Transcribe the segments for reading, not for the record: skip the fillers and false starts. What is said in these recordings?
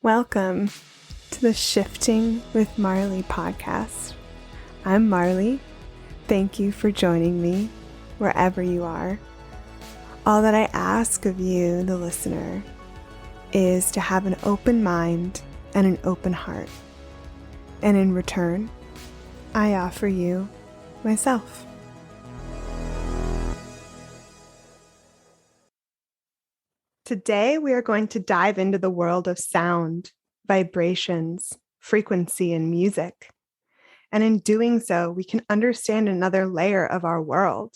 Welcome to the Shifting with Marlee podcast. I'm Marlee. Thank you for joining me wherever you are. All that I ask of you, the listener, is to have an open mind and an open heart. And in return, I offer you myself. Today, we are going to dive into the world of sound, vibrations, frequency, and music. And in doing so, we can understand another layer of our world,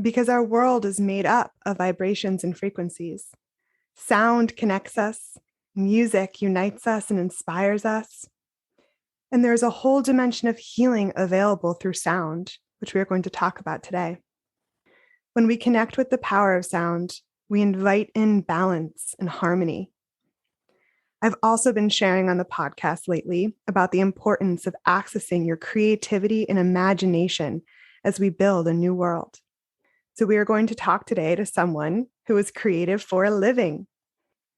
because our world is made up of vibrations and frequencies. Sound connects us, music unites us and inspires us. And there's a whole dimension of healing available through sound, which we are going to talk about today. When we connect with the power of sound, we invite in balance and harmony. I've also been sharing on the podcast lately about the importance of accessing your creativity and imagination as we build a new world. So we are going to talk today to someone who is creative for a living.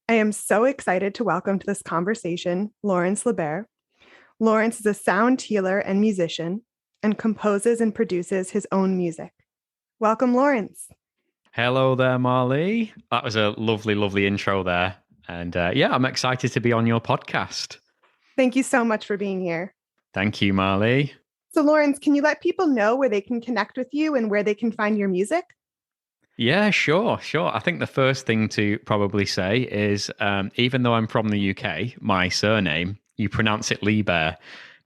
I am so excited to welcome to this conversation Lawrence Libert. Lawrence is a sound healer and musician and composes and produces his own music. Welcome, Lawrence. Hello there, Marlee. That was a lovely, lovely intro there. And I'm excited to be on your podcast. Thank you so much for being here. Thank you, Marlee. So, Lawrence, can you let people know where they can connect with you and where they can find your music? Yeah, sure. I think the first thing to probably say is, even though I'm from the UK, my surname, you pronounce it Libert,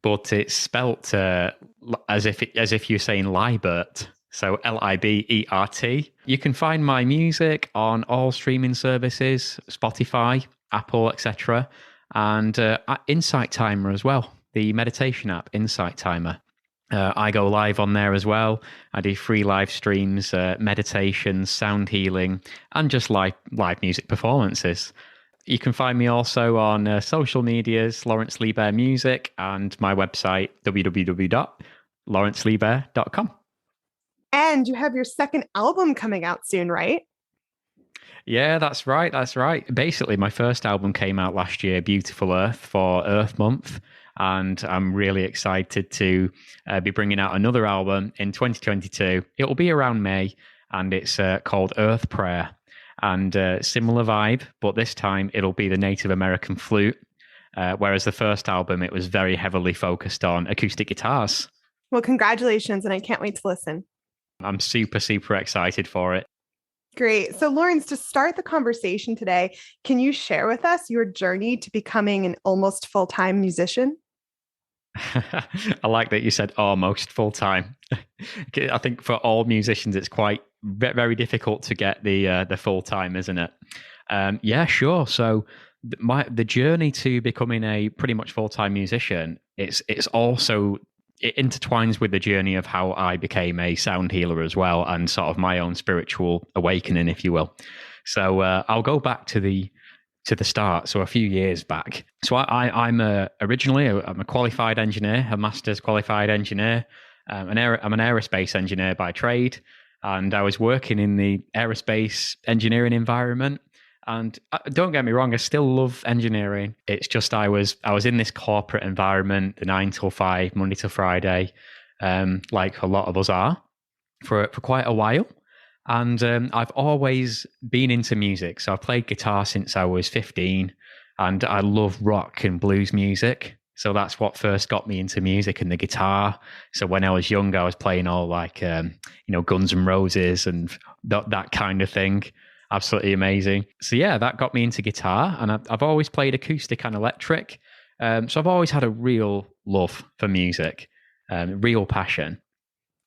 but it's spelt as if you're saying Libert. So Libert. You can find my music on all streaming services, Spotify, Apple, etc. And Insight Timer as well, the meditation app, Insight Timer. I go live on there as well. I do free live streams, meditations, sound healing, and just live music performances. You can find me also on social medias, Lawrence Libert Music, and my website, www.lawrencelibert.com. And you have your second album coming out soon, right? Yeah, that's right. Basically, my first album came out last year, Beautiful Earth, for Earth Month. And I'm really excited to be bringing out another album in 2022. It will be around May, and it's called Earth Prayer. And similar vibe, but this time it'll be the Native American flute. Whereas the first album, it was very heavily focused on acoustic guitars. Well, congratulations, and I can't wait to listen. I'm super, super excited for it. Great. So, Lawrence, to start the conversation today, can you share with us your journey to becoming an almost full-time musician? I like that you said almost full-time. I think for all musicians, it's quite very difficult to get the full-time, isn't it? Yeah, sure. So the journey to becoming a pretty much full-time musician, it intertwines with the journey of how I became a sound healer as well, and sort of my own spiritual awakening, if you will. So I'll go back to the start. So a few years back. So I'm originally a qualified engineer, a master's qualified engineer. I'm an aerospace engineer by trade, and I was working in the aerospace engineering environment. And don't get me wrong, I still love engineering. It's just I was in this corporate environment, the 9 till 5, Monday to Friday, like a lot of us are, for quite a while. And I've always been into music. So I've played guitar since I was 15, and I love rock and blues music. So that's what first got me into music and the guitar. So when I was young, I was playing all like, Guns N' Roses and that kind of thing. Absolutely amazing. So yeah, that got me into guitar, and I've always played acoustic and electric. So I've always had a real love for music, real passion.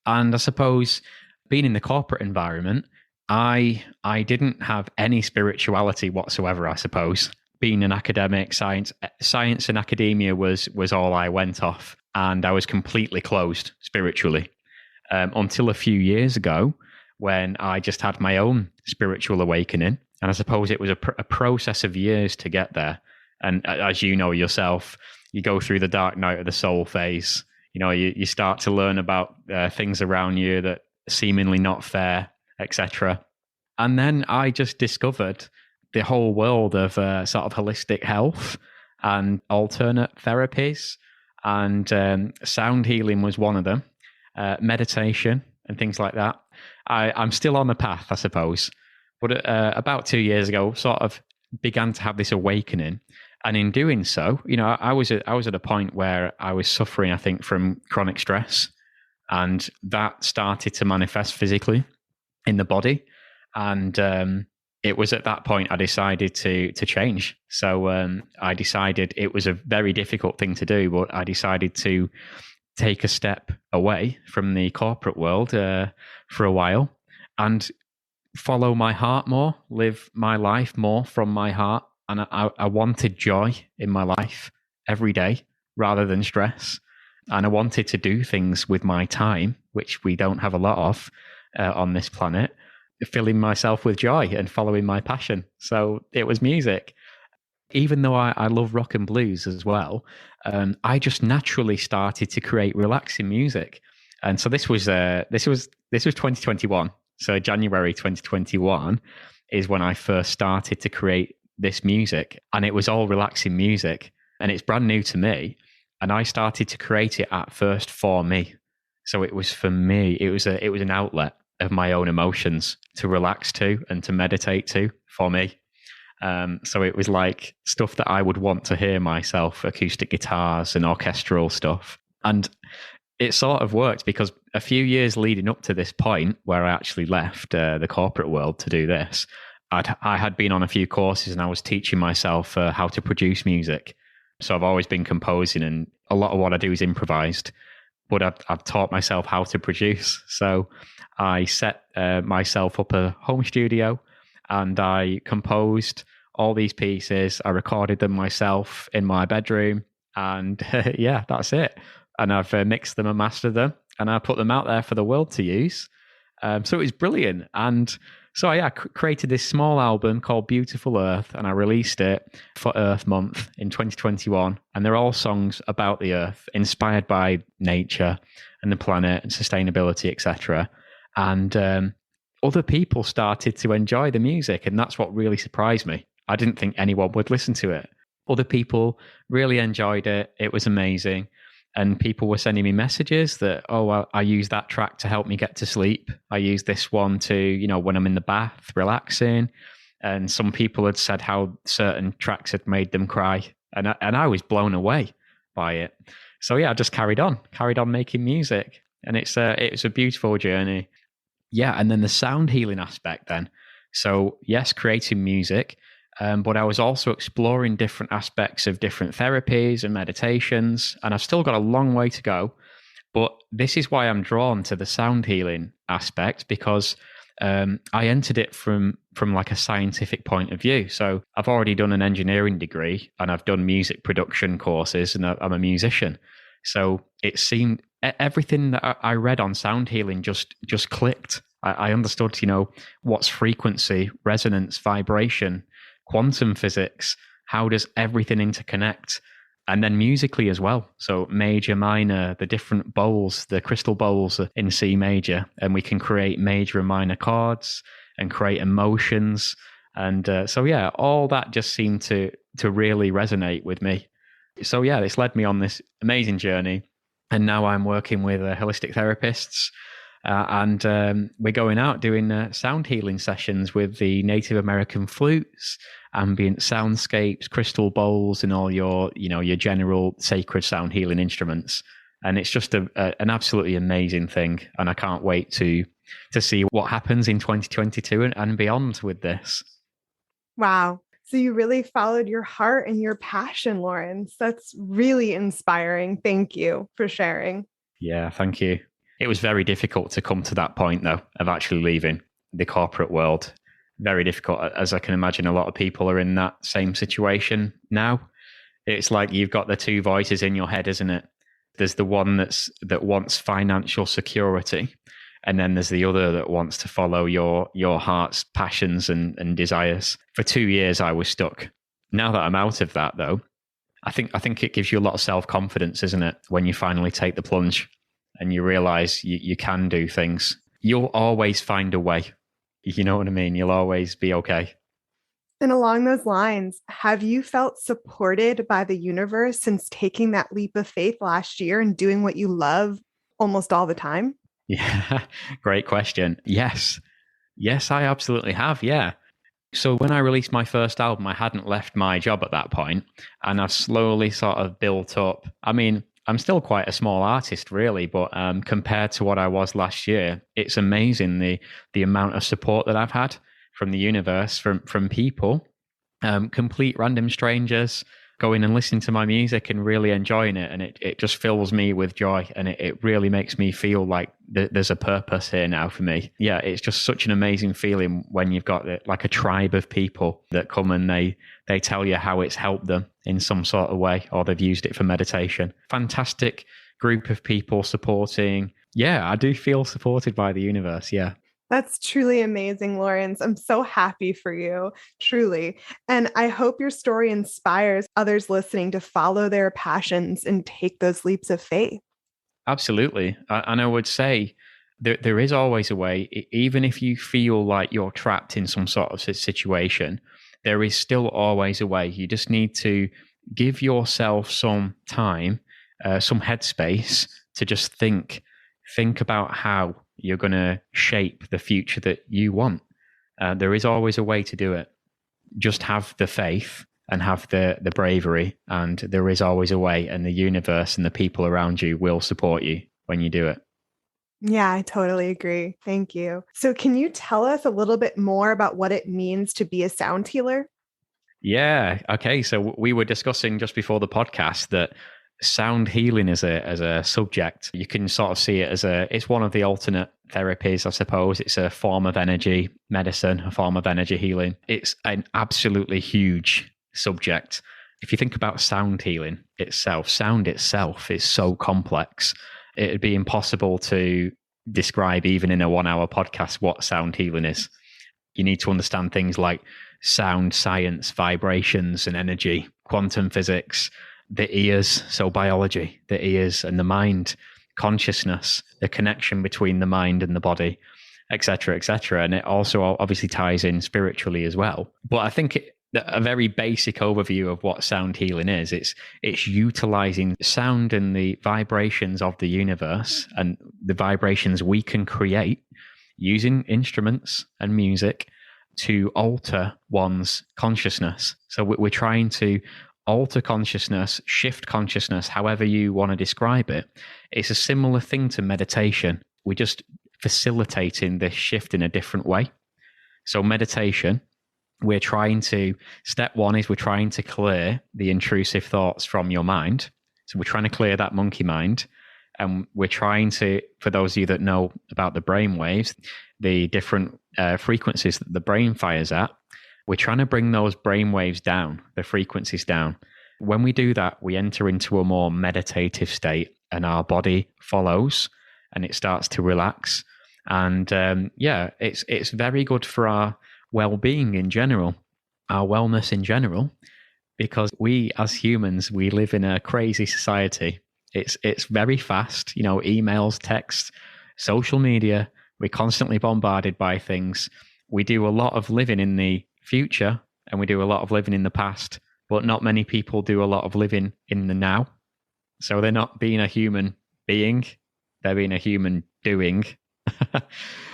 And I suppose being in the corporate environment, I didn't have any spirituality whatsoever, I suppose. Being an academic, science and academia was all I went off, and I was completely closed spiritually until a few years ago, when I just had my own spiritual awakening. And I suppose it was a process of years to get there. And as you know yourself, you go through the dark night of the soul phase. You start to learn about things around you that are seemingly not fair, etc. And then I just discovered the whole world of sort of holistic health and alternate therapies, and sound healing was one of them, meditation and things like that. I'm still on the path, I suppose. But about 2 years ago, sort of began to have this awakening. And in doing so, I was at a point where I was suffering, I think, from chronic stress. And that started to manifest physically in the body. And it was at that point I decided to change. So I decided it was a very difficult thing to do, but I decided to take a step away from the corporate world for a while and follow my heart more, live my life more from my heart. And I wanted joy in my life every day rather than stress. And I wanted to do things with my time, which we don't have a lot of on this planet, filling myself with joy and following my passion. So it was music. Even though I love rock and blues as well, I just naturally started to create relaxing music. And so this was 2021. So January 2021 is when I first started to create this music, and it was all relaxing music, and it's brand new to me. And I started to create it at first for me. So it was for me. It was an outlet of my own emotions to relax to and to meditate to for me. So it was like stuff that I would want to hear myself, acoustic guitars and orchestral stuff. And it sort of worked because a few years leading up to this point where I actually left the corporate world to do this, I had been on a few courses and I was teaching myself how to produce music. So I've always been composing, and a lot of what I do is improvised, but I've taught myself how to produce. So I set myself up a home studio and I composed all these pieces. I recorded them myself in my bedroom, and yeah, that's it. And I've mixed them and mastered them, and I put them out there for the world to use. So it was brilliant. And so I created this small album called Beautiful Earth, and I released it for Earth Month in 2021. And they're all songs about the Earth, inspired by nature and the planet and sustainability, etc. And other people started to enjoy the music, and that's what really surprised me. I didn't think anyone would listen to it. Other people really enjoyed it. It was amazing. And people were sending me messages that, I use that track to help me get to sleep. I use this one to, when I'm in the bath, relaxing. And some people had said how certain tracks had made them cry. And I was blown away by it. So yeah, I just carried on making music. And it's a beautiful journey. Yeah, and then the sound healing aspect then. So yes, creating music. But I was also exploring different aspects of different therapies and meditations, and I've still got a long way to go. But this is why I'm drawn to the sound healing aspect, because I entered it from like a scientific point of view. So I've already done an engineering degree, and I've done music production courses, and I'm a musician. So it seemed everything that I read on sound healing just clicked. I understood, what's frequency, resonance, vibration, quantum physics, how does everything interconnect? And then musically as well. So major, minor, the different bowls, the crystal bowls in C major, and we can create major and minor chords and create emotions. And so, yeah, all that just seemed to really resonate with me. So, yeah, it's led me on this amazing journey. And now I'm working with holistic therapists. And we're going out doing sound healing sessions with the Native American flutes, ambient soundscapes, crystal bowls, and all your general sacred sound healing instruments. And it's just an absolutely amazing thing. And I can't wait to see what happens in 2022 and beyond with this. Wow. So you really followed your heart and your passion, Lawrence. That's really inspiring. Thank you for sharing. Yeah, thank you. It was very difficult to come to that point, though, of actually leaving the corporate world. Very difficult, as I can imagine a lot of people are in that same situation now. It's like you've got the two voices in your head, isn't it? There's the one that wants financial security, and then there's the other that wants to follow your heart's passions and desires. For 2 years, I was stuck. Now that I'm out of that, though, I think it gives you a lot of self-confidence, isn't it? When you finally take the plunge and you realize you can do things. You'll always find a way. You know what I mean? You'll always be okay. And along those lines, have you felt supported by the universe since taking that leap of faith last year and doing what you love almost all the time? Yeah, great question. Yes. Yes, I absolutely have. Yeah. So when I released my first album, I hadn't left my job at that point, and I've slowly sort of built up. I mean, I'm still quite a small artist, really, but compared to what I was last year, it's amazing the amount of support that I've had from the universe, from people, complete random strangers going and listening to my music and really enjoying it, and it just fills me with joy, and it really makes me feel like there's a purpose here now for me. Yeah, it's just such an amazing feeling when you've got like a tribe of people that come and they tell you how it's helped them in some sort of way, or they've used it for meditation. Fantastic group of people supporting. Yeah, I do feel supported by the universe. Yeah. That's truly amazing, Lawrence. I'm so happy for you, truly. And I hope your story inspires others listening to follow their passions and take those leaps of faith. Absolutely. And I would say there is always a way, even if you feel like you're trapped in some sort of situation, there is still always a way. You just need to give yourself some time, some headspace to just think about how you're going to shape the future that you want. There is always a way to do it. Just have the faith and have the bravery, and there is always a way, and the universe and the people around you will support you when you do it. Yeah, I totally agree. Thank you. So, can you tell us a little bit more about what it means to be a sound healer? Yeah. Okay. So we were discussing just before the podcast that sound healing as a subject, you can sort of see it as it's one of the alternate therapies, I suppose. It's a form of energy medicine, a form of energy healing. It's an absolutely huge subject. If you think about sound healing itself, sound itself is so complex. It'd be impossible to describe, even in a 1 hour podcast, what sound healing is. You need to understand things like sound science, vibrations and energy, quantum physics, the ears, so biology, the ears and the mind, consciousness, the connection between the mind and the body, etc., etc. And it also obviously ties in spiritually as well. But I think a very basic overview of what sound healing is, it's utilizing sound and the vibrations of the universe and the vibrations we can create using instruments and music to alter one's consciousness. So we're trying to alter consciousness, shift consciousness, however you want to describe it. It's a similar thing to meditation. We're just facilitating this shift in a different way. So meditation, step one is we're trying to clear the intrusive thoughts from your mind. So we're trying to clear that monkey mind. And we're trying to, for those of you that know about the brain waves, the different frequencies that the brain fires at, we're trying to bring those brain waves down, the frequencies down. When we do that, we enter into a more meditative state, and our body follows and it starts to relax. And it's very good for our well-being in general, our wellness in general, because we as humans, we live in a crazy society. It's very fast, emails, texts, social media. We're constantly bombarded by things. We do a lot of living in the future and we do a lot of living in the past, but not many people do a lot of living in the now. So they're not being a human being, they're being a human doing.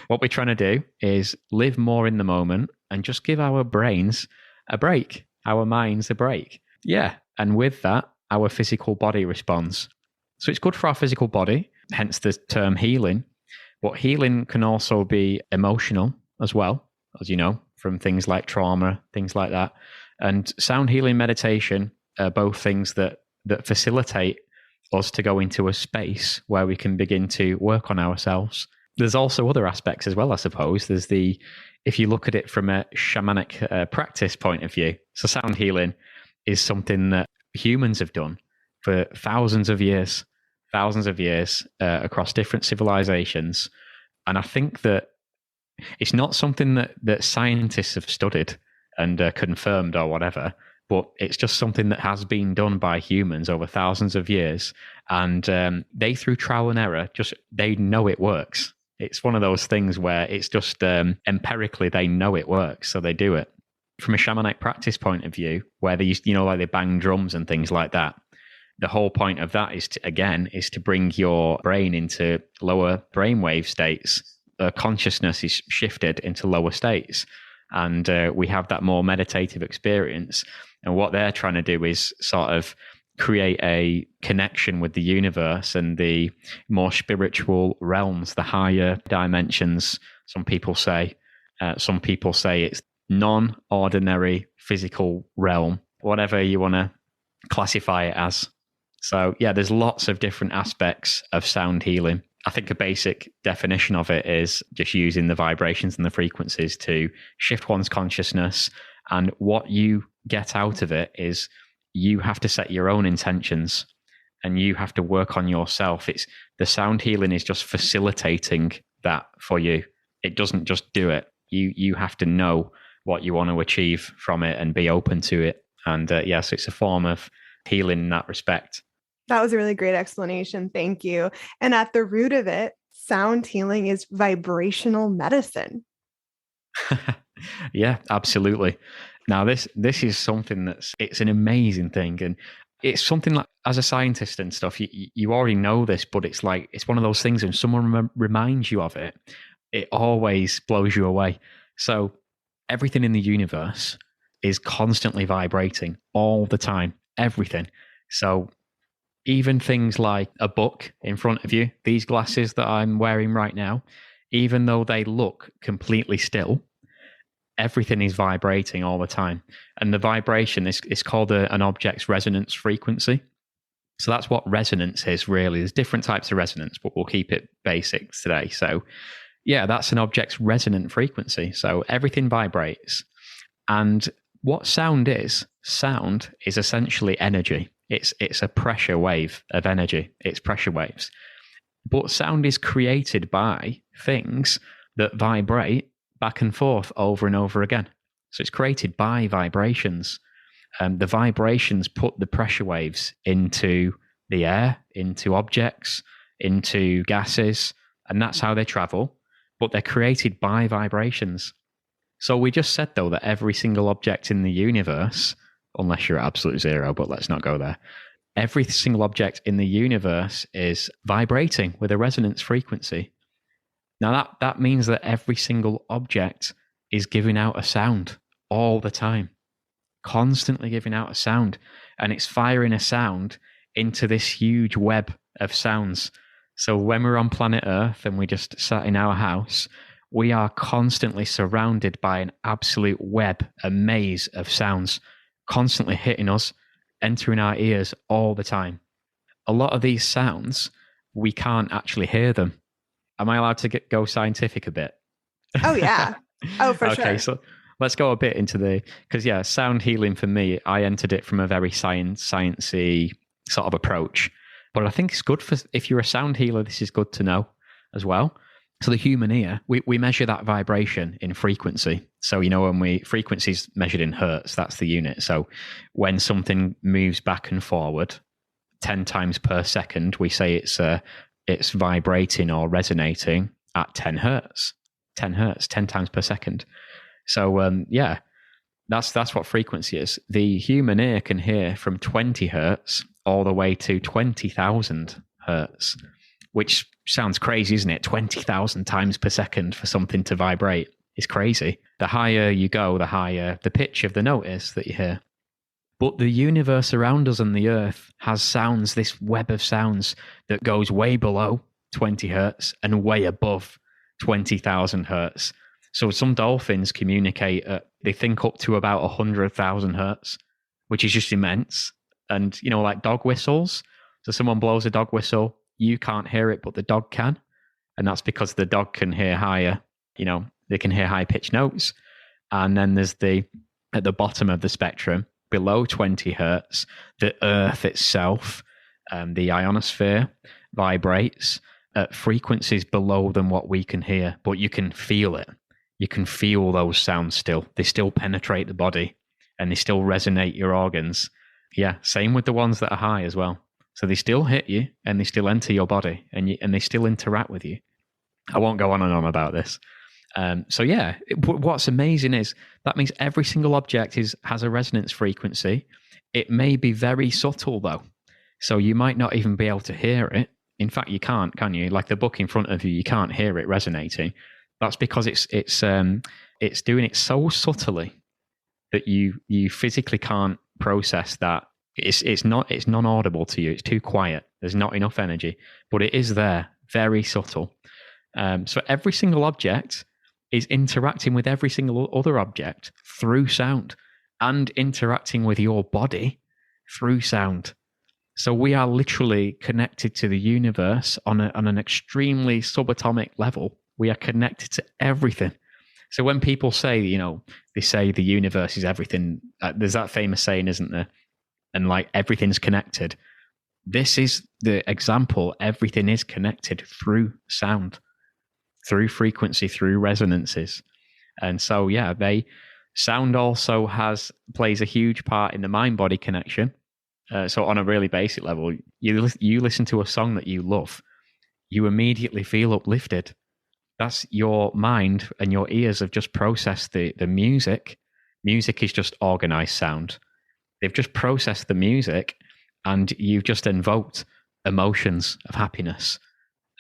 What we're trying to do is live more in the moment and just give our brains a break, our minds a break. Yeah. And with that, our physical body responds. So it's good for our physical body, hence the term healing. But healing can also be emotional as well, as you know, from things like trauma, things like that. And sound healing meditation are both things that facilitate us to go into a space where we can begin to work on ourselves. There's also other aspects as well, I suppose. If you look at it from a shamanic practice point of view, so sound healing is something that humans have done for thousands of years across different civilizations. And I think that it's not something that scientists have studied and confirmed or whatever, but it's just something that has been done by humans over thousands of years. And they, through trial and error, they know it works. It's one of those things where it's just empirically they know it works, so they do it. from a shamanic practice point of view, where they used, like they bang drums and things like that, the whole point of that is to bring your brain into lower brainwave states. Consciousness is shifted into lower states, and we have that more meditative experience. And what they're trying to do is sort of create a connection with the universe and the more spiritual realms, the higher dimensions. Some people say it's non-ordinary physical realm, whatever you want to classify it as. So yeah, there's lots of different aspects of sound healing. I think a basic definition of it is just using the vibrations and the frequencies to shift one's consciousness. And what you get out of it is you have to set your own intentions and you have to work on yourself. It's the sound healing is just facilitating that for you. It doesn't just do it. You have to know what you want to achieve from it and be open to it. And yes, it's a form of healing in that respect. That was a really great explanation. Thank you. And at the root of it, sound healing is vibrational medicine. Yeah, absolutely. Now, this is something it's an amazing thing. And it's something like, as a scientist and stuff, you already know this, but it's like, it's one of those things when someone reminds you of it, it always blows you away. So everything in the universe is constantly vibrating all the time, everything. So even things like a book in front of you, these glasses that I'm wearing right now, even though they look completely still, everything is vibrating all the time. And the vibration is called an object's resonance frequency. So that's what resonance is, really. There's different types of resonance, but we'll keep it basic today. So yeah, that's an object's resonant frequency. So everything vibrates. And what sound is essentially energy. It's a pressure wave of energy. It's pressure waves. But sound is created by things that vibrate back and forth over and over again. So it's created by vibrations. The vibrations put the pressure waves into the air, into objects, into gases, and that's how they travel. But they're created by vibrations. So we just said, though, that every single object in the universe, unless you're at absolute zero, but let's not go there. Every single object in the universe is vibrating with a resonance frequency. Now that means that every single object is giving out a sound all the time, constantly giving out a sound, and it's firing a sound into this huge web of sounds. So when we're on planet Earth and we just sat in our house, we are constantly surrounded by an absolute web, a maze of sounds, constantly hitting us, entering our ears all the time. A lot of these sounds, we can't actually hear them. Am I allowed to go scientific a bit? Oh, yeah. Oh, for sure. Okay, so let's go a bit into because yeah, sound healing for me, I entered it from a very sciencey sort of approach. But I think it's good if you're a sound healer, this is good to know as well. So the human ear, we measure that vibration in frequency. So, when frequency is measured in hertz, that's the unit. So when something moves back and forward 10 times per second, we say it's vibrating or resonating at 10 hertz, 10 times per second. So yeah, that's what frequency is. The human ear can hear from 20 hertz all the way to 20,000 hertz, which sounds crazy, isn't it? 20,000 times per second for something to vibrate is crazy. The higher you go, the higher the pitch of the note is that you hear. But the universe around us and the earth has sounds, this web of sounds that goes way below 20 hertz and way above 20,000 hertz. So some dolphins communicate they think up to about 100,000 hertz, which is just immense. And, like dog whistles. So someone blows a dog whistle, you can't hear it, but the dog can. And that's because the dog can hear higher, they can hear high pitched notes. And then there's at the bottom of the spectrum, below 20 hertz, the earth itself, the ionosphere vibrates at frequencies below than what we can hear, but you can feel it. You can feel those sounds still. They still penetrate the body and they still resonate your organs. Yeah, same with the ones that are high as well. So they still hit you and they still enter your body and they still interact with you. I won't go on and on about this. So yeah, what's amazing is that means every single object has a resonance frequency. It may be very subtle though, so you might not even be able to hear it. In fact, you can't, can you? Like the book in front of you, you can't hear it resonating. That's because it's doing it so subtly that you physically can't process that. It's non-audible to you. It's too quiet. There's not enough energy, but it is there, very subtle. So every single object is interacting with every single other object through sound and interacting with your body through sound. So we are literally connected to the universe on an extremely subatomic level. We are connected to everything. So when people say, they say the universe is everything, there's that famous saying, isn't there? And like everything's connected. This is the example. Everything is connected through sound, through frequency, through resonances. And so, yeah, sound also plays a huge part in the mind-body connection. So on a really basic level, you listen to a song that you love, you immediately feel uplifted. That's your mind and your ears have just processed the music. Music is just organized sound. They've just processed the music and you've just invoked emotions of happiness.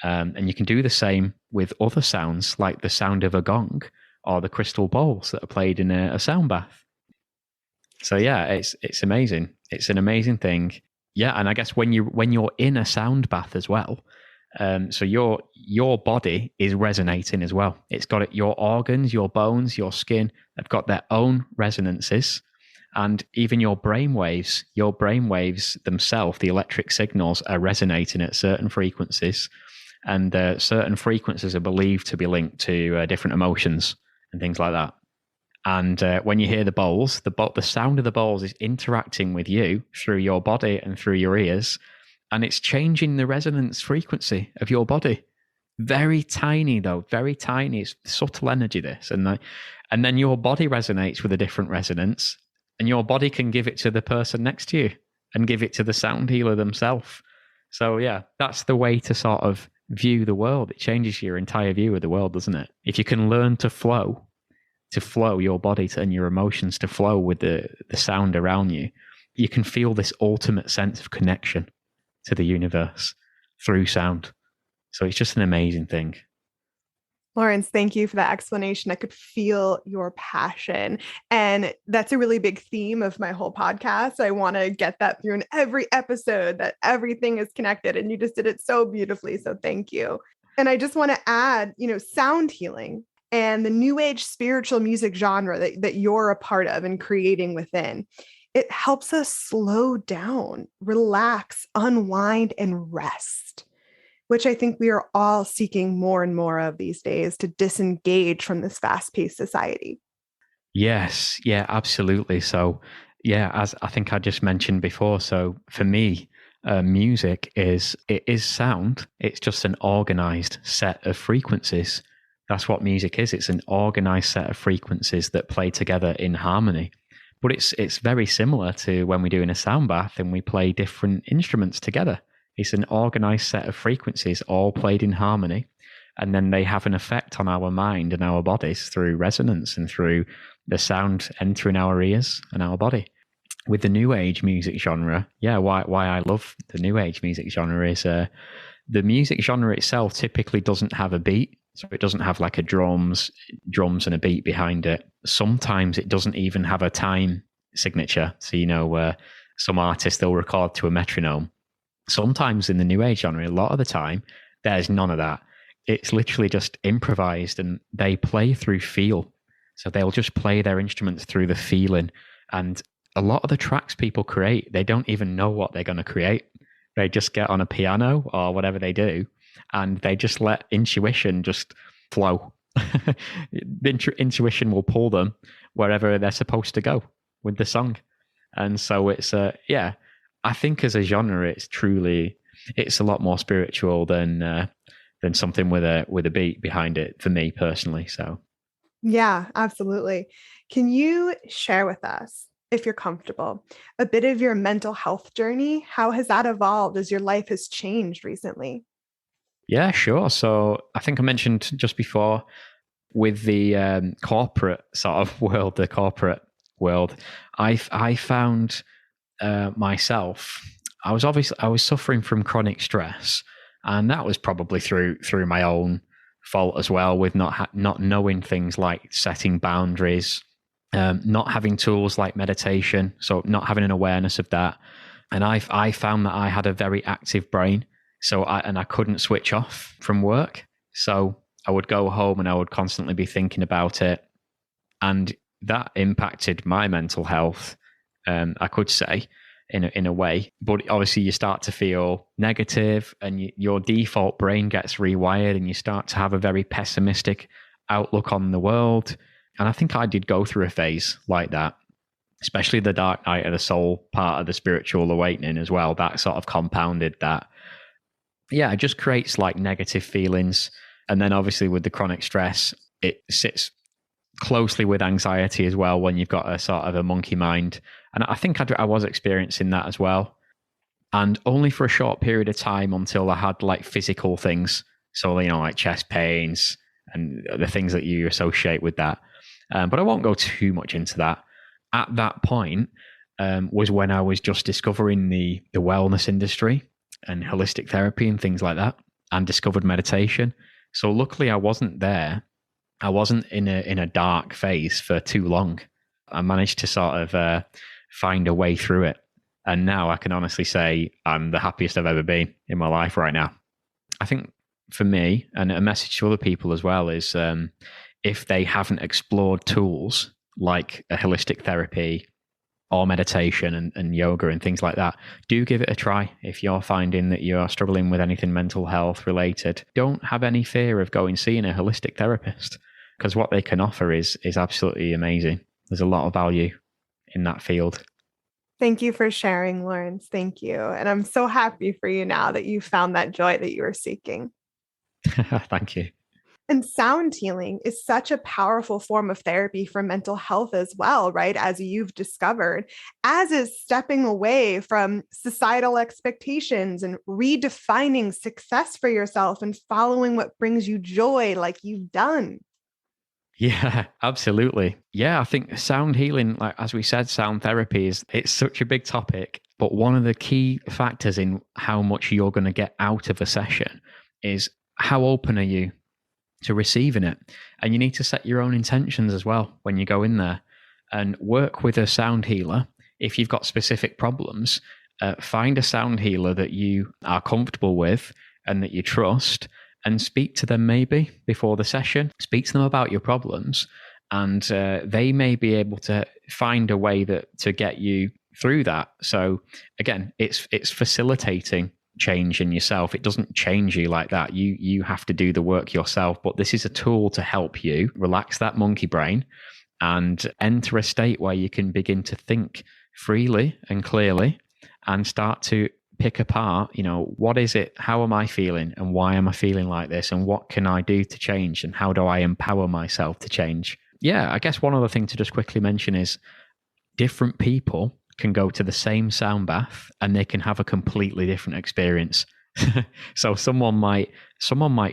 And you can do the same with other sounds like the sound of a gong or the crystal bowls that are played in a sound bath. So yeah, it's amazing. It's an amazing thing. Yeah, and I guess when you're in a sound bath as well, so your body is resonating as well. It's got your organs, your bones, your skin have got their own resonances, and even your brainwaves themselves, the electric signals are resonating at certain frequencies, and certain frequencies are believed to be linked to different emotions and things like that. And when you hear the bowls, the sound of the bowls is interacting with you through your body and through your ears, and it's changing the resonance frequency of your body. Very tiny, though, very tiny. It's subtle energy, this. And then your body resonates with a different resonance, and your body can give it to the person next to you and give it to the sound healer themselves. So, yeah, that's the way to sort of view the world. It changes your entire view of the world, doesn't it? If you can learn to flow your body and your emotions to flow with the sound around you, you can feel this ultimate sense of connection to the universe through sound. So it's just an amazing thing. Lawrence, thank you for that explanation. I could feel your passion. And that's a really big theme of my whole podcast. I want to get that through in every episode, that everything is connected. And you just did it so beautifully. So thank you. And I just want to add, sound healing and the new age spiritual music genre that you're a part of and creating within. It helps us slow down, relax, unwind, and rest, which I think we are all seeking more and more of these days to disengage from this fast-paced society. Yes, yeah, absolutely. So, yeah, as I think I just mentioned before, so for me, music is sound. It's just an organized set of frequencies. That's what music is. It's an organized set of frequencies that play together in harmony. But it's very similar to when we do in a sound bath and we play different instruments together. It's an organized set of frequencies all played in harmony, and then they have an effect on our mind and our bodies through resonance and through the sound entering our ears and our body. With the new age music genre, yeah, why I love the new age music genre is the music genre itself typically doesn't have a beat. So it doesn't have like a drums and a beat behind it. Sometimes it doesn't even have a time signature. So, some artists, they'll record to a metronome. Sometimes in the new age genre, a lot of the time, there's none of that. It's literally just improvised and they play through feel. So they'll just play their instruments through the feeling. And a lot of the tracks people create, they don't even know what they're going to create. They just get on a piano or whatever they do, and they just let intuition just flow. The intuition will pull them wherever they're supposed to go with the song. And so it's, I think as a genre, it's a lot more spiritual than something with a beat behind it for me personally. So. Yeah, absolutely. Can you share with us, if you're comfortable, a bit of your mental health journey? How has that evolved as your life has changed recently? Yeah, sure. So I think I mentioned just before, with the corporate sort of world, the corporate world, I found myself, I was suffering from chronic stress, and that was probably through my own fault as well, with not knowing things like setting boundaries, not having tools like meditation, so not having an awareness of that. And I found that I had a very active brain, so I couldn't switch off from work. So I would go home and I would constantly be thinking about it, and that impacted my mental health. I could say, in a way, but obviously you start to feel negative, and your default brain gets rewired, and you start to have a very pessimistic outlook on the world. And I think I did go through a phase like that, especially the dark night of the soul part of the spiritual awakening as well. That sort of compounded that. Yeah, it just creates like negative feelings. And then obviously with the chronic stress, it sits closely with anxiety as well, when you've got a sort of a monkey mind. And I think I was experiencing that as well. And only for a short period of time, until I had like physical things. So, like chest pains and the things that you associate with that. But I won't go too much into that. At that point was when I was just discovering the wellness industry and holistic therapy and things like that, and discovered meditation. So luckily I wasn't there. I wasn't in a dark phase for too long. I managed to sort of find a way through it. And now I can honestly say I'm the happiest I've ever been in my life right now. I think for me, and a message to other people as well, is if they haven't explored tools like a holistic therapy or meditation and yoga and things like that, do give it a try. If you're finding that you're struggling with anything mental health related, don't have any fear of going seeing a holistic therapist, because what they can offer is absolutely amazing. There's a lot of value in that field. Thank you for sharing, Lawrence. Thank you. And I'm so happy for you now that you found that joy that you were seeking. Thank you. And sound healing is such a powerful form of therapy for mental health as well, right? As you've discovered, as is stepping away from societal expectations and redefining success for yourself and following what brings you joy, like you've done. Yeah, absolutely. Yeah, I think sound healing, like as we said, sound therapy it's such a big topic, but one of the key factors in how much you're going to get out of a session is how open are you to receiving it. And you need to set your own intentions as well when you go in there, and work with a sound healer. If you've got specific problems, find a sound healer that you are comfortable with and that you trust, and speak to them maybe before the session. Speak to them about your problems, and they may be able to find a way to get you through that. So again, it's facilitating change in yourself. It doesn't change you like that. You have to do the work yourself, but this is a tool to help you relax that monkey brain and enter a state where you can begin to think freely and clearly, and start to pick apart, what is it? How am I feeling? And why am I feeling like this? And what can I do to change? And how do I empower myself to change? Yeah, I guess one other thing to just quickly mention is different people can go to the same sound bath and they can have a completely different experience. So someone might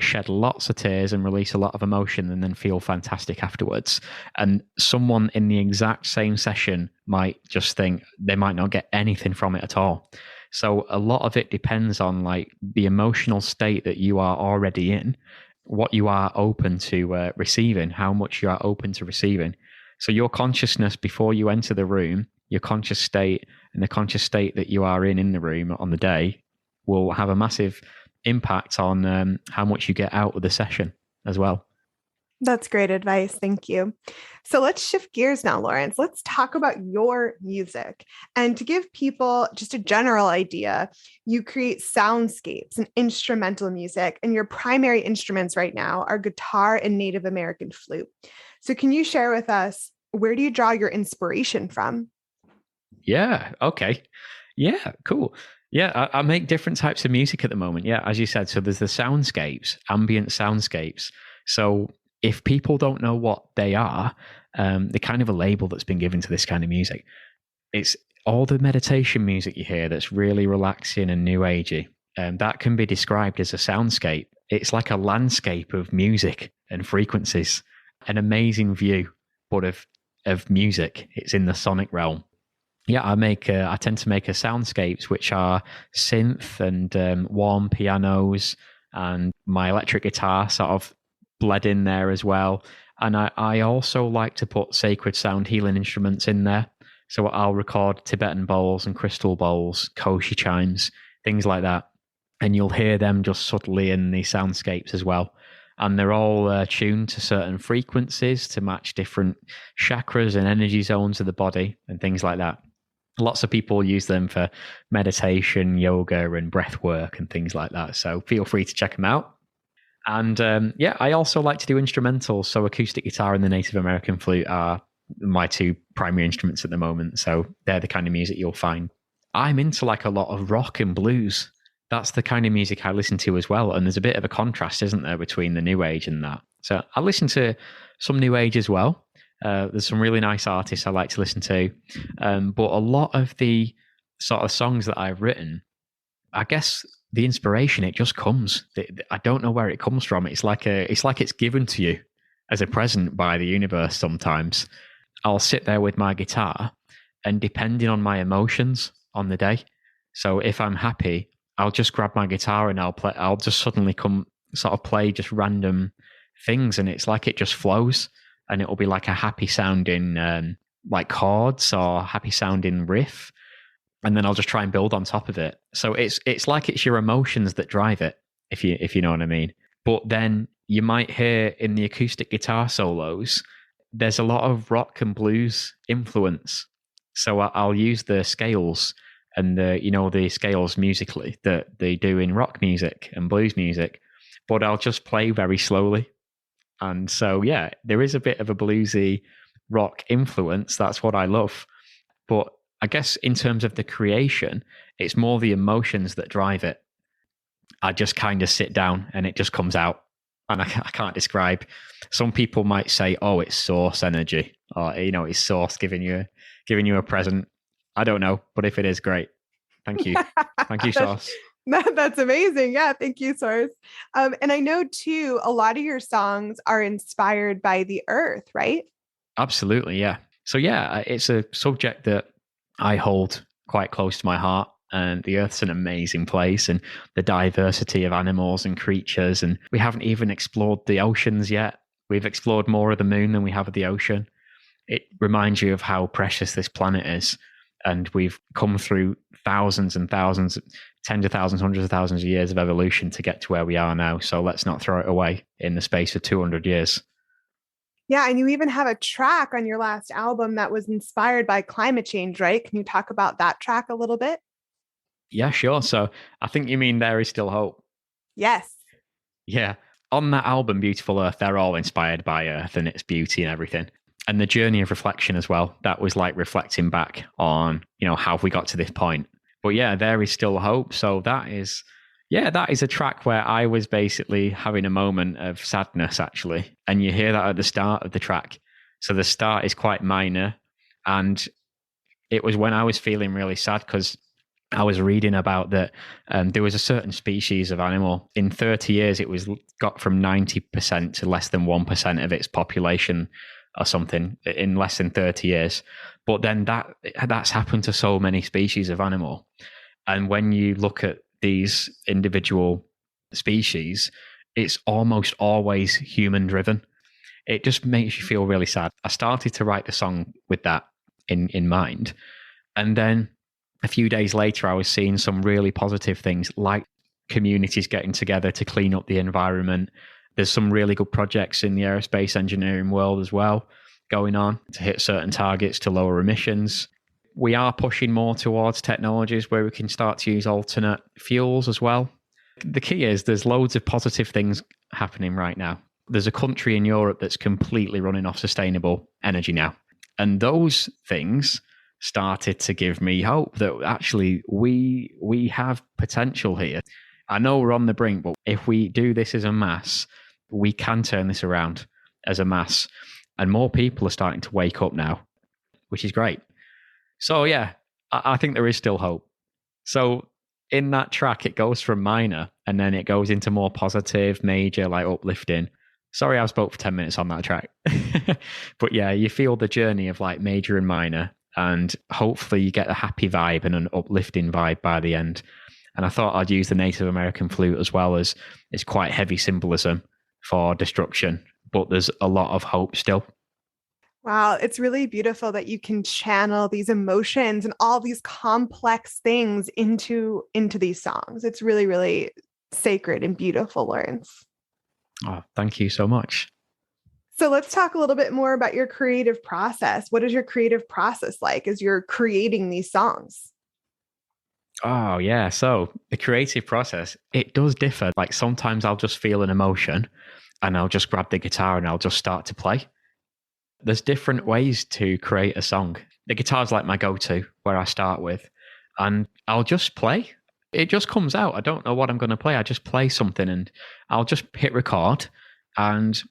shed lots of tears and release a lot of emotion and then feel fantastic afterwards. And someone in the exact same session might just think they might not get anything from it at all. So a lot of it depends on like the emotional state that you are already in, what you are open to receiving, how much you are open to receiving. So your consciousness before you enter the room, your conscious state, and the conscious state that you are in the room on the day will have a massive impact on how much you get out of the session as well. That's great advice. Thank you. So let's shift gears now, Lawrence. Let's talk about your music. And to give people just a general idea, you create soundscapes and instrumental music, and your primary instruments right now are guitar and Native American flute. So can you share with us, where do you draw your inspiration from? Yeah. Okay. Yeah. Cool. Yeah. I make different types of music at the moment. Yeah. As you said, so there's the soundscapes, ambient soundscapes. So if people don't know what they are, the kind of a label that's been given to this kind of music, it's all the meditation music you hear that's really relaxing and new agey. That can be described as a soundscape. It's like a landscape of music and frequencies. an amazing view, but of music. It's in the sonic realm. Yeah, I tend to make soundscapes which are synth and warm pianos, and my electric guitar sort of bled in there as well. And I also like to put sacred sound healing instruments in there. So I'll record Tibetan bowls and crystal bowls, koshi chimes, things like that. And you'll hear them just subtly in the soundscapes as well. And they're all tuned to certain frequencies to match different chakras and energy zones of the body and things like that. Lots of people use them for meditation, yoga, and breath work and things like that. So feel free to check them out. And yeah, I also like to do instrumentals. So acoustic guitar and the Native American flute are my two primary instruments at the moment. So they're the kind of music you'll find. I'm into like a lot of rock and blues. That's the kind of music I listen to as well. And there's a bit of a contrast, isn't there, between the new age and that. So I listen to some new age as well. There's some really nice artists I like to listen to. But a lot of the sort of songs that I've written, I guess the inspiration, it just comes. I don't know where it comes from. It's like it's given to you as a present by the universe sometimes. I'll sit there with my guitar, and depending on my emotions on the day, so if I'm happy, I'll just grab my guitar and I'll just suddenly come sort of play just random things, and it's like it just flows, and it'll be like a happy sounding like chords or happy sounding riff, and then I'll just try and build on top of it. So it's like it's your emotions that drive it, if you know what I mean. But then you might hear in the acoustic guitar solos, there's a lot of rock and blues influence. So I'll use the scales and the scales musically that they do in rock music and blues music, but I'll just play very slowly. And so, yeah, there is a bit of a bluesy rock influence. That's what I love. But I guess in terms of the creation, it's more the emotions that drive it. I just kind of sit down and it just comes out. And I can't describe. Some people might say, "Oh, it's source energy," or it's source giving you a present. I don't know, but if it is, great. Thank you, thank you, source. That's amazing. Yeah, thank you, source. And I know too, a lot of your songs are inspired by the earth, right? Absolutely, yeah. So yeah, it's a subject that I hold quite close to my heart. And the Earth's an amazing place, and the diversity of animals and creatures. And we haven't even explored the oceans yet. We've explored more of the moon than we have of the ocean. It reminds you of how precious this planet is. And we've come through thousands and thousands, tens of thousands, hundreds of thousands of years of evolution to get to where we are now. So let's not throw it away in the space of 200 years. Yeah, and you even have a track on your last album that was inspired by climate change, right? Can you talk about that track a little bit? Yeah, sure. So I think you mean There Is Still Hope. Yes. Yeah. On that album, Beautiful Earth, they're all inspired by Earth and its beauty and everything. And the journey of reflection as well. That was like reflecting back on, how have we got to this point? But yeah, There Is Still Hope. So that is a track where I was basically having a moment of sadness, actually. And you hear that at the start of the track. So the start is quite minor. And it was when I was feeling really sad because I was reading about that there was a certain species of animal. In 30 years, it was got from 90% to less than 1% of its population or something in less than 30 years. But then that's happened to so many species of animal. And when you look at these individual species, it's almost always human driven. It just makes you feel really sad. I started to write the song with that in mind. And then a few days later, I was seeing some really positive things like communities getting together to clean up the environment. There's some really good projects in the aerospace engineering world as well going on to hit certain targets to lower emissions. We are pushing more towards technologies where we can start to use alternate fuels as well. The key is there's loads of positive things happening right now. There's a country in Europe that's completely running off sustainable energy now. And those things started to give me hope that actually we have potential here. I know we're on the brink, but if we do this as a mass, we can turn this around as a mass. And more people are starting to wake up now, which is great. So yeah, I think there is still hope. So in that track, it goes from minor and then it goes into more positive, major, like uplifting. Sorry, I spoke for 10 minutes on that track. But yeah, you feel the journey of like major and minor, and hopefully you get a happy vibe and an uplifting vibe by the end. And I thought I'd use the Native American flute as well, as it's quite heavy symbolism for destruction, but there's a lot of hope still. Wow, it's really beautiful that you can channel these emotions and all these complex things into these songs. It's really, really sacred and beautiful, Lawrence. Oh, thank you so much. So let's talk a little bit more about your creative process. What is your creative process like as you're creating these songs? Oh, yeah. So the creative process, it does differ. Like sometimes I'll just feel an emotion and I'll just grab the guitar and I'll just start to play. There's different ways to create a song. The guitar's like my go-to, where I start with, and I'll just play. It just comes out. I don't know what I'm going to play. I just play something and I'll just hit record, and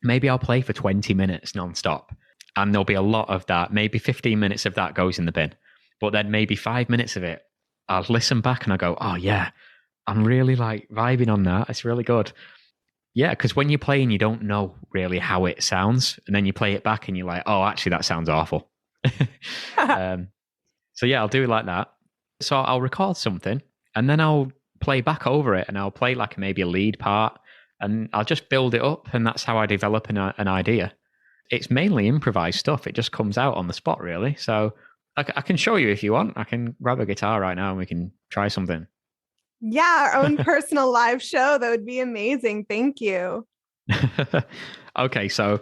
maybe I'll play for 20 minutes nonstop. And there'll be a lot of that. Maybe 15 minutes of that goes in the bin. But then maybe 5 minutes of it, I'll listen back and I go, oh yeah, I'm really like vibing on that. It's really good. Yeah, because when you're playing, you don't know really how it sounds. And then you play it back and you're like, oh, actually, that sounds awful. um, so yeah, I'll do it like that. So I'll record something and then I'll play back over it, and I'll play like maybe a lead part, and I'll just build it up. And that's how I develop an idea. It's mainly improvised stuff. It just comes out on the spot, really. So I can show you if you want. I can grab a guitar right now and we can try something. Yeah, our own personal live show. That would be amazing. Thank you. Okay, so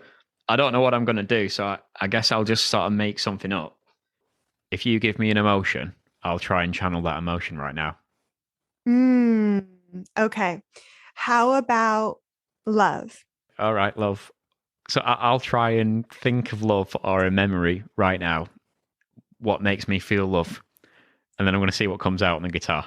I don't know what I'm going to do. So I guess I'll just sort of make something up. If you give me an emotion, I'll try and channel that emotion right now. Okay. How about love? All right, love. So I'll try and think of love or a memory right now. What makes me feel love? And then I'm going to see what comes out on the guitar.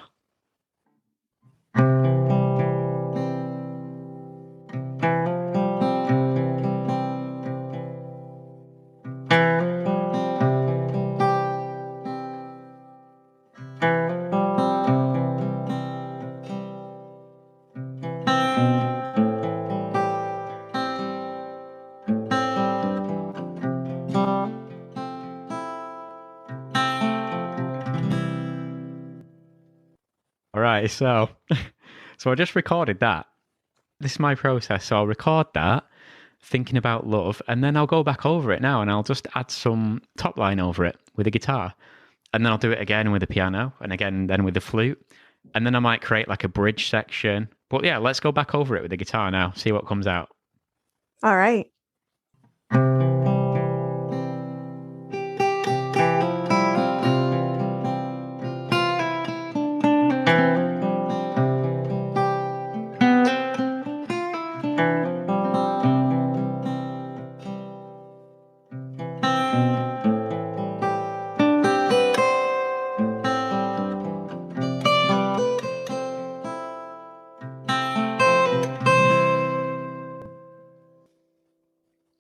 All right, so I just recorded that. This is my process. So I'll record that, thinking about love, and then I'll go back over it now and I'll just add some top line over it with a guitar. And then I'll do it again with the piano, and again then with the flute. And then I might create like a bridge section. But yeah, let's go back over it with the guitar now, see what comes out. All right.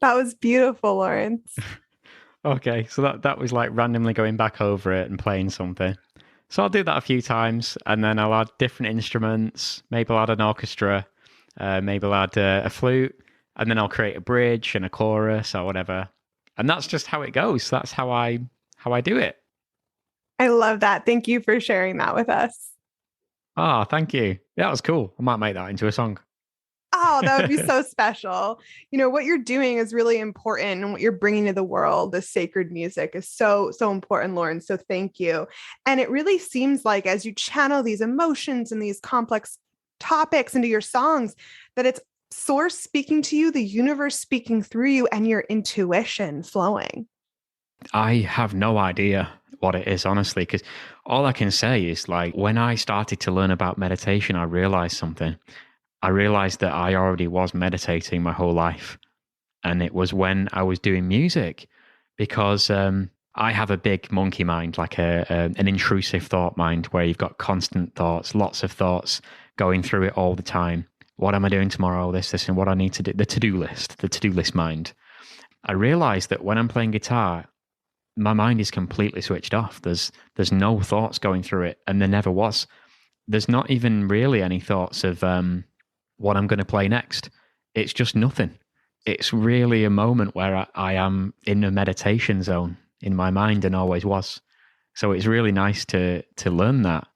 That was beautiful, Lawrence. Okay, so that was like randomly going back over it and playing something. So I'll do that a few times, and then I'll add different instruments. Maybe I'll add an orchestra, maybe I'll add a flute, and then I'll create a bridge and a chorus or whatever. And that's just how it goes. That's how I do it. I love that. Thank you for sharing that with us. Ah, thank you. Yeah, that was cool. I might make that into a song. Oh, that would be so special. You know, what you're doing is really important, and what you're bringing to the world, the sacred music, is so, so important, Lauren. So thank you. And it really seems like as you channel these emotions and these complex topics into your songs, that it's source speaking to you, the universe speaking through you, and your intuition flowing. I have no idea what it is, honestly, because all I can say is like when I started to learn about meditation, I realized something. I realized that I already was meditating my whole life. And it was when I was doing music, because I have a big monkey mind, like an intrusive thought mind, where you've got constant thoughts, lots of thoughts going through it all the time. What am I doing tomorrow? This, and what I need to do. The to-do list mind. I realized that when I'm playing guitar, my mind is completely switched off. There's no thoughts going through it, and there never was. There's not even really any thoughts of what I'm going to play next. It's just nothing. it's really a moment where I am in a meditation zone in my mind and always was. So it's really nice to learn that.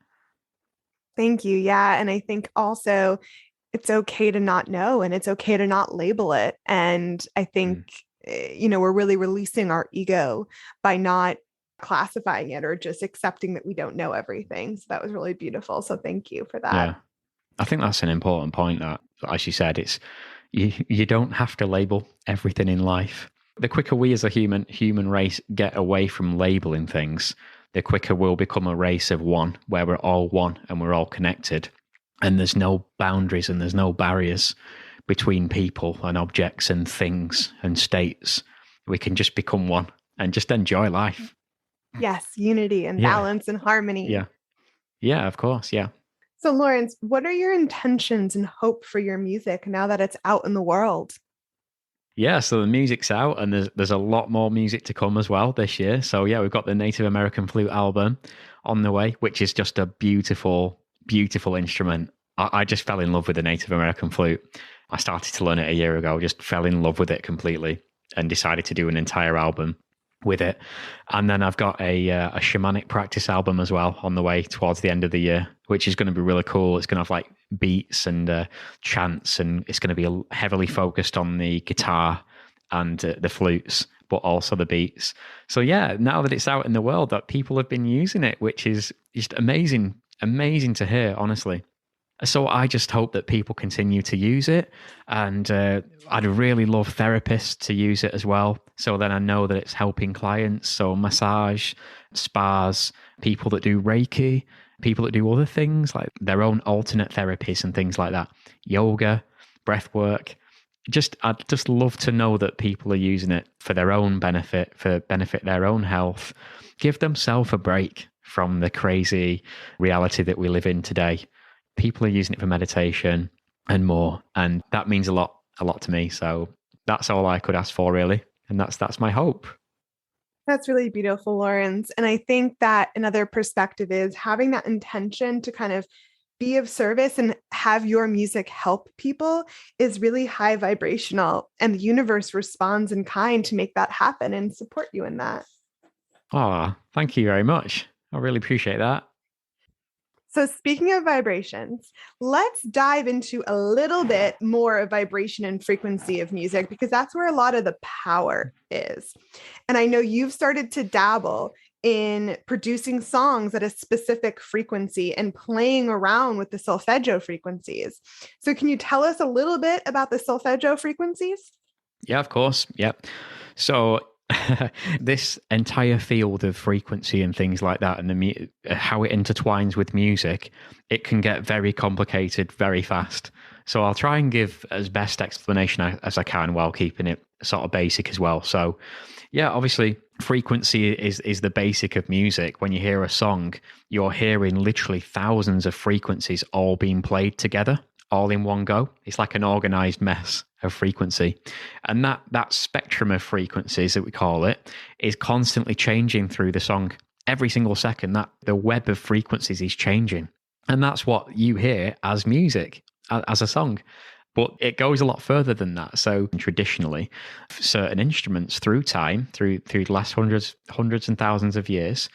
Thank you. Yeah. And I think also it's okay to not know and it's okay to not label it. And I think, Mm. we're really releasing our ego by not classifying it or just accepting that we don't know everything. So that was really beautiful. So thank you for that. Yeah. I think that's an important point that, as you said, it's you don't have to label everything in life. The quicker we as a human race get away from labeling things, the quicker we'll become a race of one, where we're all one and we're all connected. And there's no boundaries and there's no barriers between people and objects and things and states. We can just become one and just enjoy life. Yes, unity and Yeah. balance and harmony. Yeah. Yeah, of course. Yeah. So, Lawrence, what are your intentions and hope for your music now that it's out in the world? Yeah, so the music's out, and there's a lot more music to come as well this year. So yeah, we've got the Native American flute album on the way, which is just a beautiful, beautiful instrument. I just fell in love with the Native American flute. I started to learn it a year ago, just fell in love with it completely, and decided to do an entire album with it. And then I've got a shamanic practice album as well on the way towards the end of the year, which is going to be really cool. It's going to have like beats and chants, and it's going to be heavily focused on the guitar and the flutes, but also the beats. So yeah, now that it's out in the world, that people have been using it, which is just amazing, amazing to hear, honestly. So I just hope that people continue to use it, and I'd really love therapists to use it as well. So then I know that it's helping clients. So massage, spas, people that do Reiki, people that do other things like their own alternate therapies and things like that, yoga, breath work. I'd just love to know that people are using it for their own benefit, for benefit their own health. Give themselves a break from the crazy reality that we live in today. People are using it for meditation and more, and that means a lot to me. So that's all I could ask for, really, and that's my hope. That's really beautiful, Lawrence. And I think that another perspective is having that intention to kind of be of service and have your music help people is really high vibrational. And the universe responds in kind to make that happen and support you in that. Oh, thank you very much. I really appreciate that. So, speaking of vibrations, let's dive into a little bit more of vibration and frequency of music because that's where a lot of the power is. And I know you've started to dabble in producing songs at a specific frequency and playing around with the solfeggio frequencies. So, can you tell us a little bit about the solfeggio frequencies? Yeah, of course. Yeah. So this entire field of frequency and things like that, and how it intertwines with music, it can get very complicated very fast. So I'll try and give as best explanation as I can while keeping it sort of basic as well. So yeah, obviously frequency is the basic of music. When you hear a song, you're hearing literally thousands of frequencies all being played together, all in one go. It's like an organized mess of frequency. And that spectrum of frequencies that we call it is constantly changing through the song. Every single second, that the web of frequencies is changing. And that's what you hear as music, as a song. But it goes a lot further than that. So traditionally, certain instruments through time, through the last hundreds and thousands of years,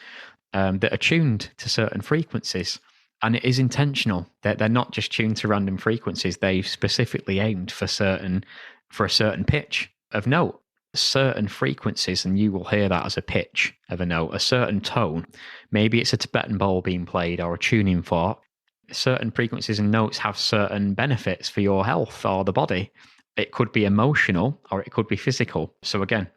that are tuned to certain frequencies. And it is intentional. They're not just tuned to random frequencies. They've specifically aimed for a certain pitch of note, certain frequencies, and you will hear that as a pitch of a note, a certain tone. Maybe it's a Tibetan bowl being played or a tuning fork. Certain frequencies and notes have certain benefits for your health or the body. It could be emotional or it could be physical. So again,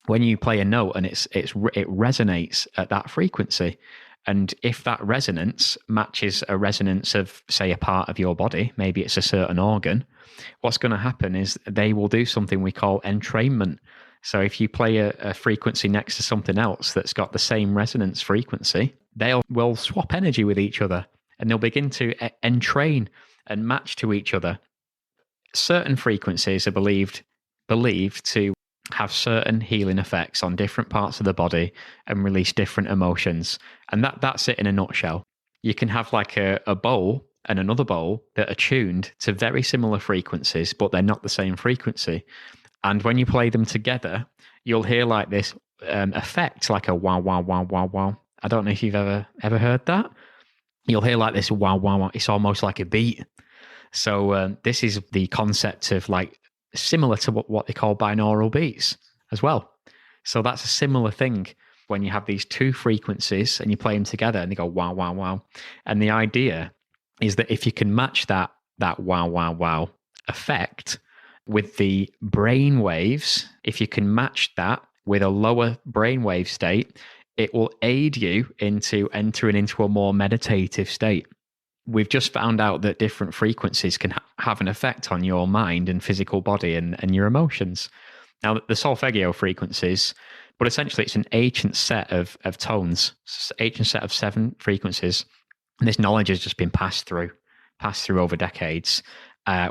when you play a note and it resonates at that frequency, and if that resonance matches a resonance of, say, a part of your body, maybe it's a certain organ, what's going to happen is they will do something we call entrainment. So if you play a frequency next to something else that's got the same resonance frequency, will swap energy with each other and they'll begin to entrain and match to each other. Certain frequencies are believed to have certain healing effects on different parts of the body and release different emotions. And that's it in a nutshell. You can have like a bowl and another bowl that are tuned to very similar frequencies, but they're not the same frequency. And when you play them together, you'll hear like this effect, like a wow, wow, wow, wow, wow. I don't know if you've ever heard that. You'll hear like this wow, wow, wow. It's almost like a beat. So this is the concept of like similar to what they call binaural beats as well. So that's a similar thing when you have these two frequencies and you play them together and they go wow, wow, wow. And the idea is that if you can match that wow, wow, wow effect with the brain waves, if you can match that with a lower brainwave state, it will aid you into entering into a more meditative state. We've just found out that different frequencies can have an effect on your mind and physical body and your emotions. Now, the solfeggio frequencies, but essentially it's an ancient set of tones, ancient set of 7 frequencies. And this knowledge has just been passed through over decades,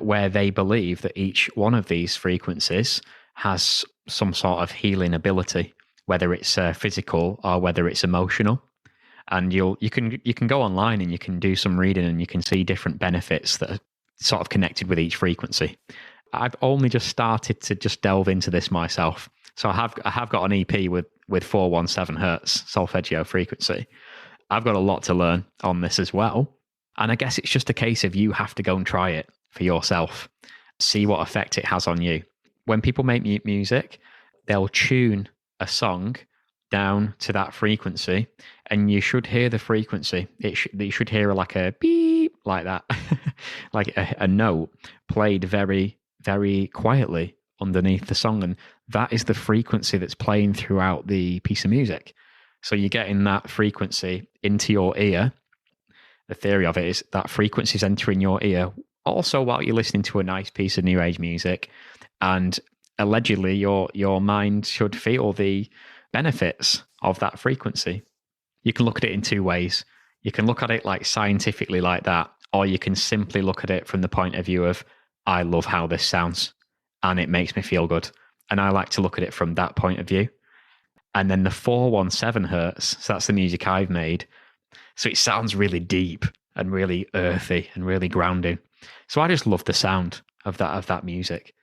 where they believe that each one of these frequencies has some sort of healing ability, whether it's physical or whether it's emotional. And you can go online and you can do some reading and you can see different benefits that are sort of connected with each frequency. I've only just started to just delve into this myself. So I have got an EP with 417 hertz solfeggio frequency. I've got a lot to learn on this as well. And I guess it's just a case of you have to go and try it for yourself, see what effect it has on you. When people make music, they'll tune a song down to that frequency, and you should hear the frequency. You should hear like a beep, like that, like a note played very, very quietly underneath the song. And that is the frequency that's playing throughout the piece of music. So you're getting that frequency into your ear. The theory of it is that frequency is entering your ear also while you're listening to a nice piece of new age music. And allegedly your mind should feel the benefits of that frequency. You can look at it in 2 ways. You can look at it like scientifically like that, or you can simply look at it from the point of view of, I love how this sounds and it makes me feel good. And I like to look at it from that point of view. And then the 417 hertz, so that's the music I've made. So it sounds really deep and really earthy and really grounding. So I just love the sound of that music.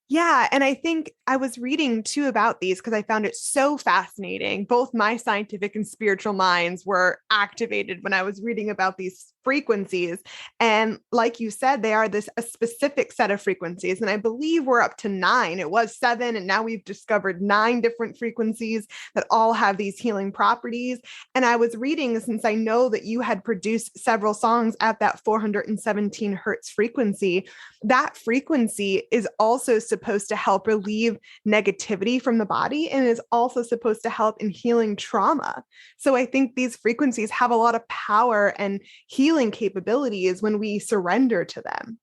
Yeah. And I think I was reading too about these because I found it so fascinating. Both my scientific and spiritual minds were activated when I was reading about these frequencies. And like you said, they are a specific set of frequencies. And I believe we're up to 9. It was 7. And now we've discovered 9 different frequencies that all have these healing properties. And I was reading, since I know that you had produced several songs at that 417 hertz frequency, that frequency is also supposed to help relieve negativity from the body and is also supposed to help in healing trauma. So I think these frequencies have a lot of power and healing capabilities when we surrender to them.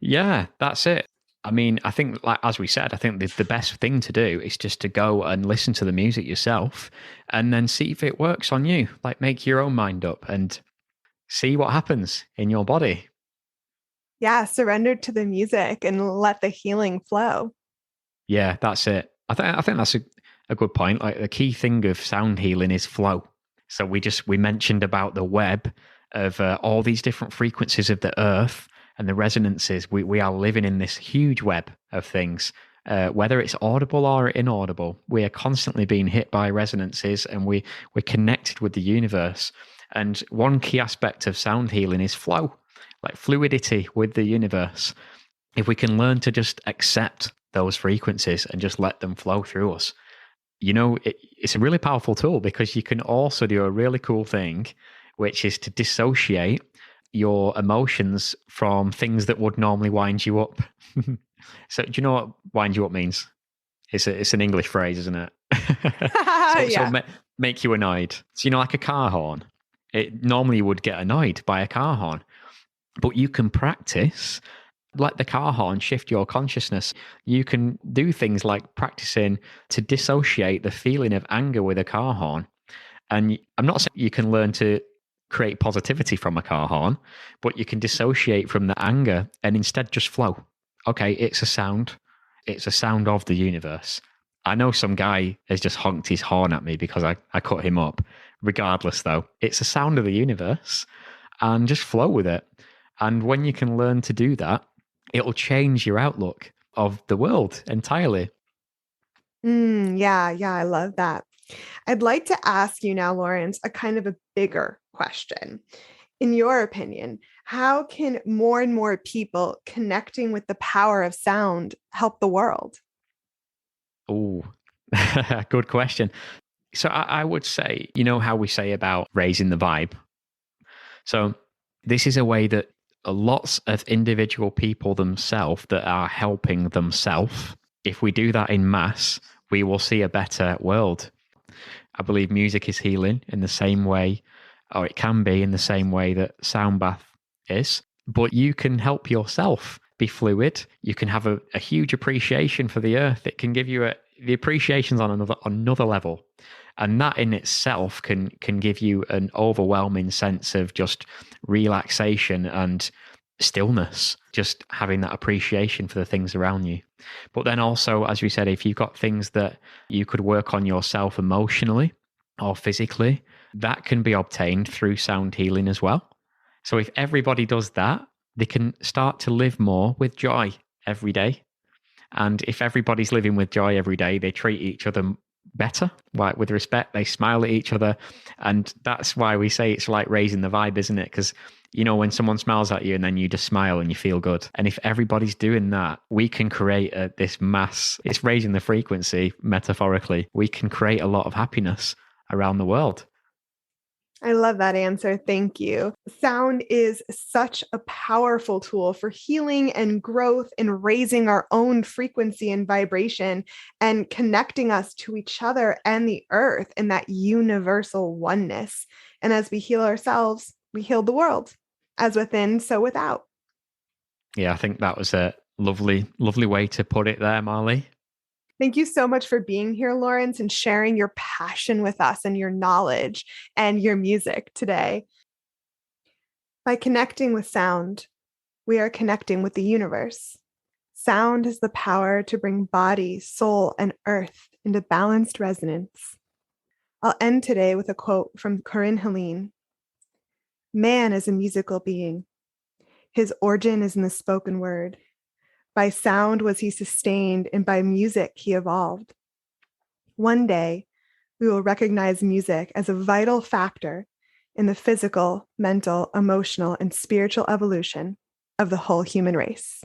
Yeah, that's it. I mean, I think, like as we said, I think the best thing to do is just to go and listen to the music yourself and then see if it works on you. Like, make your own mind up and see what happens in your body. Yeah, surrender to the music and let the healing flow. Yeah, that's it. I think that's a good point. Like, the key thing of sound healing is flow. So we mentioned about the web of all these different frequencies of the earth and the resonances. We are living in this huge web of things, whether it's audible or inaudible. We are constantly being hit by resonances, and we're connected with the universe. And one key aspect of sound healing is flow, like fluidity with the universe. If we can learn to just accept those frequencies and just let them flow through us, it's a really powerful tool, because you can also do a really cool thing, which is to dissociate your emotions from things that would normally wind you up. So do you know what wind you up means? It's an English phrase, isn't it? So make you annoyed. So, like a car horn. It normally you would get annoyed by a car horn, but you can practice, let the car horn shift your consciousness. You can do things like practicing to dissociate the feeling of anger with a car horn. And I'm not saying you can learn to create positivity from a car horn, but you can dissociate from the anger and instead just flow. Okay, it's a sound. It's a sound of the universe. I know some guy has just honked his horn at me because I cut him up. Regardless, though, it's a sound of the universe, and just flow with it. And when you can learn to do that, it'll change your outlook. of the world entirely. Yeah, I love that. I'd like to ask you now, Lawrence, a kind of a bigger question. In your opinion, how can more and more people connecting with the power of sound help the world? Oh, good question. So I would say, you know how we say about raising the vibe? So this is a way that lots of individual people themselves that are helping themselves, if we do that in mass, we will see a better world. I believe music is healing in the same way, or it can be in the same way that sound bath is. But you can help yourself be fluid. You can have a huge appreciation for the earth. It can give you the appreciation's on another level. And that in itself can give you an overwhelming sense of just relaxation and stillness, just having that appreciation for the things around you. But then also, as we said, if you've got things that you could work on yourself emotionally or physically, that can be obtained through sound healing as well. So if everybody does that, they can start to live more with joy every day. And if everybody's living with joy every day, they treat each other better, like with respect, they smile at each other. And that's why we say it's like raising the vibe, isn't it? Because, you know, when someone smiles at you and then you just smile and you feel good. And if everybody's doing that, we can create this mass, it's raising the frequency metaphorically. We can create a lot of happiness around the world. I love that answer. Thank you. Sound is such a powerful tool for healing and growth and raising our own frequency and vibration and connecting us to each other and the earth in that universal oneness. And as we heal ourselves, we heal the world, as within, so without. Yeah, I think that was a lovely, lovely way to put it there, Marlee. Thank you so much for being here, Lawrence, and sharing your passion with us and your knowledge and your music today. By connecting with sound, we are connecting with the universe. Sound has the power to bring body, soul, and earth into balanced resonance. I'll end today with a quote from Corinne Helene. Man is a musical being. His origin is in the spoken word. By sound was he sustained, and by music he evolved. One day, we will recognize music as a vital factor in the physical, mental, emotional, and spiritual evolution of the whole human race.